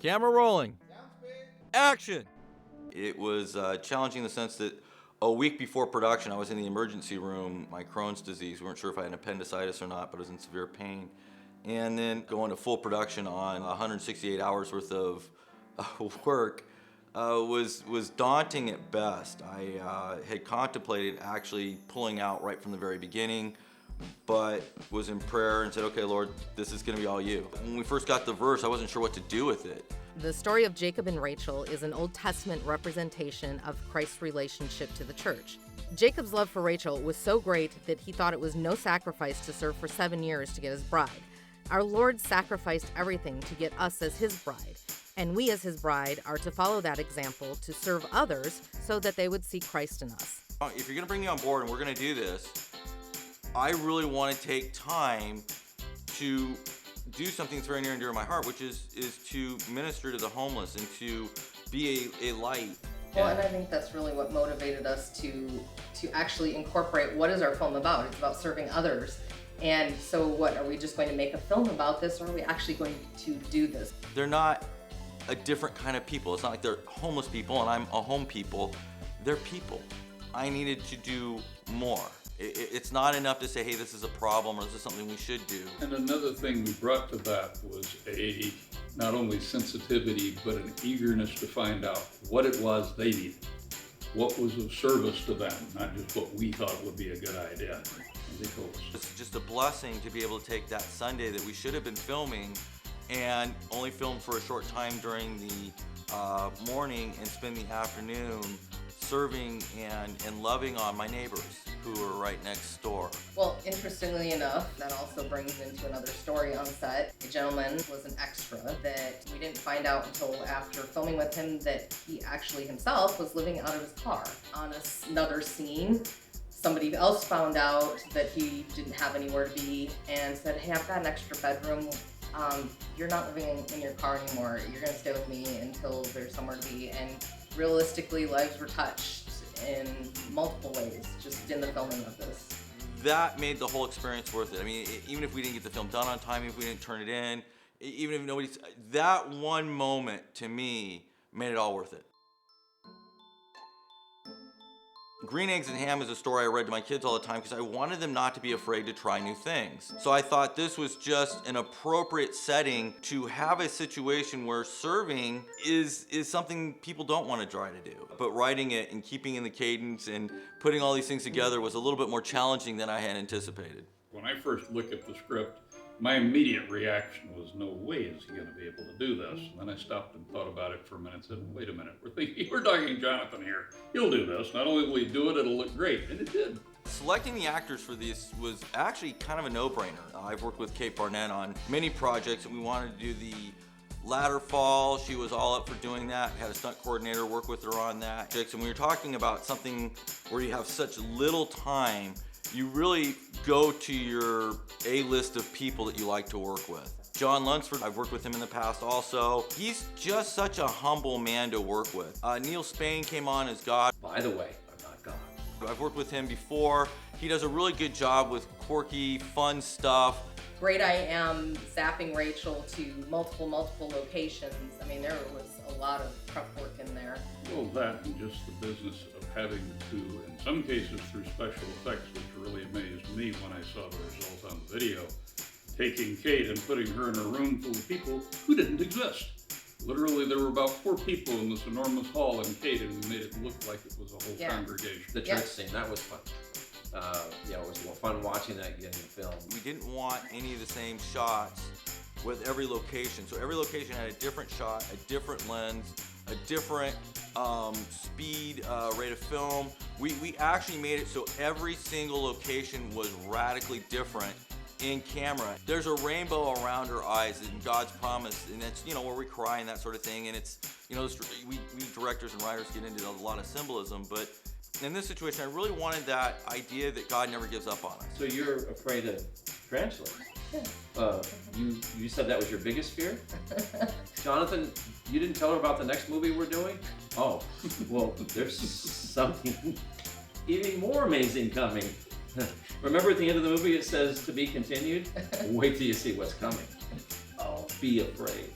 Camera rolling. Action! It was challenging in the sense that a week before production, I was in the emergency room, my Crohn's disease. We weren't sure if I had appendicitis or not, but I was in severe pain. And then going to full production on 168 hours worth of work was daunting at best. I had contemplated actually pulling out right from the very beginning, but was in prayer and said, okay, Lord, this is gonna be all you. When we first got the verse, I wasn't sure what to do with it. The story of Jacob and Rachel is an Old Testament representation of Christ's relationship to the church. Jacob's love for Rachel was so great that he thought it was no sacrifice to serve for 7 years to get his bride. Our Lord sacrificed everything to get us as his bride, and we as his bride are to follow that example to serve others so that they would see Christ in us. If you're gonna bring me on board and we're gonna do this, I really wanna take time to do something that's very near and dear to my heart, which is to minister to the homeless and to be a light. Well, and I think that's really what motivated us to actually incorporate what is our film about. It's about serving others. And so what, are we just going to make a film about this, or are we actually going to do this? They're not a different kind of people. It's not like they're homeless people and I'm a home people. They're people. I needed to do more. It's not enough to say, hey, this is a problem or this is something we should do. And another thing we brought to that was not only sensitivity, but an eagerness to find out what it was they needed. What was of service to them, not just what we thought would be a good idea. And they told us. It's just a blessing to be able to take that Sunday that we should have been filming and only film for a short time during the morning and spend the afternoon serving and loving on my neighbors who are right next door. Well, interestingly enough, that also brings into another story on set. A gentleman was an extra that we didn't find out until after filming with him that he actually himself was living out of his car. On another scene, somebody else found out that he didn't have anywhere to be and said, hey, I've got an extra bedroom. You're not living in your car anymore. You're gonna stay with me until there's somewhere to be. And realistically, lives were touched in multiple ways just in the filming of this. That made the whole experience worth it. I mean, even if we didn't get the film done on time, if we didn't turn it in, even if that one moment to me made it all worth it. Green Eggs and Ham is a story I read to my kids all the time because I wanted them not to be afraid to try new things. So I thought this was just an appropriate setting to have a situation where serving is something people don't want to try to do. But writing it and keeping in the cadence and putting all these things together was a little bit more challenging than I had anticipated. When I first looked at the script, my immediate reaction was, no way is he going to be able to do this. And then I stopped and thought about it for a minute and said, wait a minute, we're talking Jonathan here. He'll do this. Not only will he do it, it'll look great. And it did. Selecting the actors for this was actually kind of a no-brainer. I've worked with Kate Barnett on many projects, and we wanted to do the ladder fall. She was all up for doing that. Had a stunt coordinator work with her on that. And we were talking about something where you have such little time, you really go to your A-list of people that you like to work with. John Lunsford, I've worked with him in the past also. He's just such a humble man to work with. Neil Spain came on as God. By the way, I'm not God. I've worked with him before. He does a really good job with quirky, fun stuff. Great I Am zapping Rachel to multiple locations. I mean, there was a lot of prep work in there. Well, that and just the business of having to, in some cases through special effects, which really amazed me when I saw the results on the video, taking Kate and putting her in a room full of people who didn't exist. Literally, there were about 4 people in this enormous hall, and Kate, and we made it look like it was a whole congregation. The church scene, that was fun. It was fun watching that getting filmed. We didn't want any of the same shots with every location. So every location had a different shot, a different lens, a different speed, rate of film. We actually made it so every single location was radically different in camera. There's a rainbow around her eyes and God's promise, and that's, where we cry and that sort of thing. And it's, we directors and writers get into a lot of symbolism, but in this situation, I really wanted that idea that God never gives up on us. So you're afraid of tarantulas? Yeah. You said that was your biggest fear? Jonathan, you didn't tell her about the next movie we're doing? Oh, well, there's something even more amazing coming. Remember at the end of the movie it says to be continued? Wait till you see what's coming. Oh, be afraid.